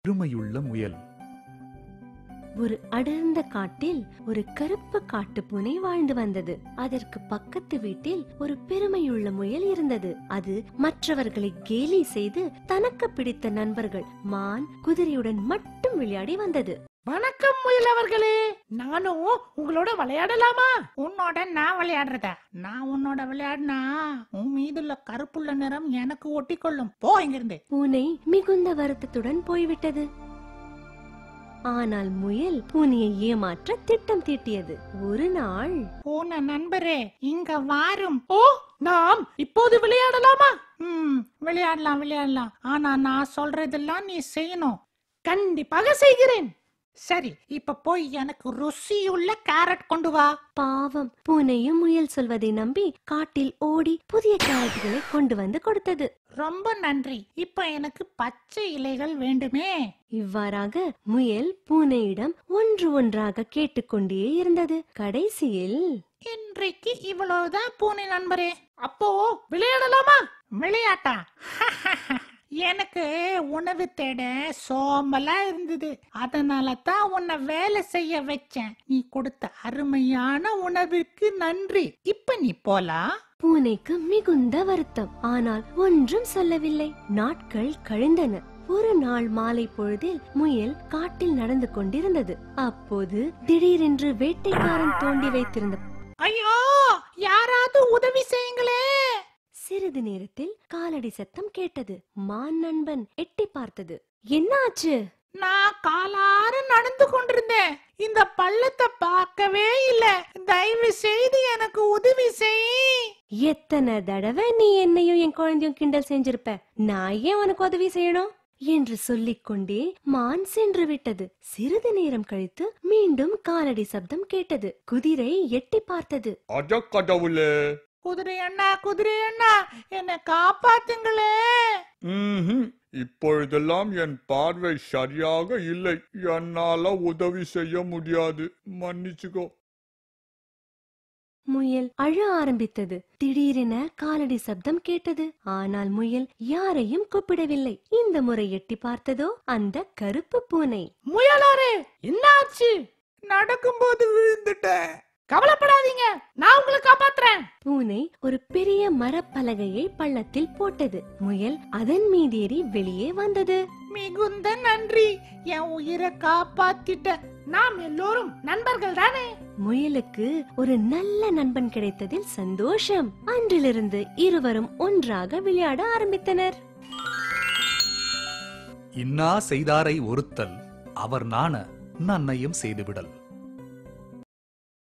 பெருமையுள்ள முயல். ஒரு அடர்ந்த காட்டில் ஒரு கருப்பு காட்டுப்பூனை வாழ்ந்து வந்தது. அதற்கு பக்கத்து வீட்டில் ஒரு பெருமையுள்ள முயல் இருந்தது. அது மற்றவர்களை கேலி செய்து தனக்கு பிடித்த நண்பர்கள் மான், குதிரையுடன் மட்டும் விளையாடி வந்தது. வணக்கம் முயல் அவர்களே, நானும் உங்களோட விளையாடலாமா? உன்னோட நான் விளையாடுறதா? நான் உன்னோட விளையாடினா உன் மீதுள்ள கருப்புள்ள நிறம் எனக்கு ஒட்டிக்கொள்ளும். போ இங்கிருந்து. பூனை மிகுந்த வருத்தத்துடன் போய்விட்டது. ஆனால் முயல் பூனையை ஏமாற்ற திட்டம் தீட்டியது. ஒரு நாள், பூனை நண்பரே, இங்க வாரும். ஓ, நாம் இப்போது விளையாடலாமா? விளையாடலாம் விளையாடலாம். ஆனா நான் சொல்றதெல்லாம் நீ செய்யணும். கண்டிப்பாக செய்கிறேன். சரி, இப்ப போய் எனக்கு ருசியுள்ள கேரட் கொண்டு வா. பாவம், பூனையும் முயல் சொல்வதை நம்பி காட்டில் ஓடி புதிய கேரட்களை கொண்டு வந்து கொடுத்தது. ரொம்ப நன்றி. இப்ப எனக்கு பச்சை இலைகள் வேண்டுமே. இவ்வாறாக முயல் பூனையிடம் ஒன்று ஒன்றாக கேட்டுக்கொண்டே இருந்தது. கடைசியில், இன்றைக்கு இவ்வளவுதான் பூனை நண்பரே. அப்போ விளையாடலாமா? விளையாட்டா? எனக்கு உணவு தேட சோம்பலா இருந்தது. அதனால தான் உன்னை வேலை செய்ய வச்சேன். நீ கொடுத்த அருமையான உணவுக்கு நன்றி. இப்ப நீ போலாம். பூனைக்கு மிகுந்த வருத்தம். ஆனால் ஒன்றும் சொல்லவில்லை. நாட்கள் கழிந்தன. ஒரு நாள் மாலை பொழுதில் முயல் காட்டில் நடந்து கொண்டிருந்தது. அப்போது திடீரென்று வேட்டைக்காரன் தோண்டி வைத்திருந்த ஐயோ, யாராவது உதவி செய்யுங்களே. சிறிது நேரத்தில் காலடி சத்தம் கேட்டது. மான் நண்பன் எட்டி பார்த்தது. என்னாச்சு? நான் காலார நடந்து கொண்டிருந்தேன். இந்த பள்ளத்தை பார்க்கவே இல்ல. தயவு செய்து எனக்கு உதவி செய். எத்தனை தடவை நீ என்னையும் என் குழந்தையும் கிண்டல் செஞ்சிருப்ப. நான் ஏன் உனக்கு உதவி செய்யணும் என்று சொல்லிக்கொண்டே மான் சென்று விட்டது. சிறிது நேரம் கழித்து மீண்டும் காலடி சப்தம் கேட்டது. குதிரை எட்டி பார்த்தது. அடக்கடவுளே, குதிரை அண்ணா, குதிரை அண்ணா, என்னை காப்பாத்துங்களே. இப்பொழுதெல்லாம் என் பார்வை சரியாக இல்லை. என்னால உதவி செய்ய முடியாது, மன்னிச்சுக்கோ. முயல் அழ ஆரம்பித்தது. திடீரென காலடி சப்தம் கேட்டது. ஆனால் முயல் யாரையும் கூப்பிடவில்லை. இந்த முறை எட்டி பார்த்ததோ அந்த கருப்பு பூனை. முயலாரே, என்னாச்சு? நடக்கும்போது விழுந்துட்டேன். கவலைப்படாதீங்க, நான் உங்களை காப்பாத்துறேன். பூனை ஒரு பெரிய மரப்பலகையை பள்ளத்தில் போட்டது. முயல் அதன் மீதேறி வெளியே வந்தது. மிகுந்த நன்றி, என் உயிரை காப்பாத்திட்ட. நாம் எல்லோரும் நண்பர்கள் தானே? முயலுக்கு ஒரு நல்ல நண்பன் கிடைத்ததில் சந்தோஷம். அன்றிலிருந்து இருவரும் ஒன்றாக விளையாட ஆரம்பித்தனர். இன்னா செய்தாரை ஒருத்தல் அவர் நாண நன்மையும் செய்துவிடல்.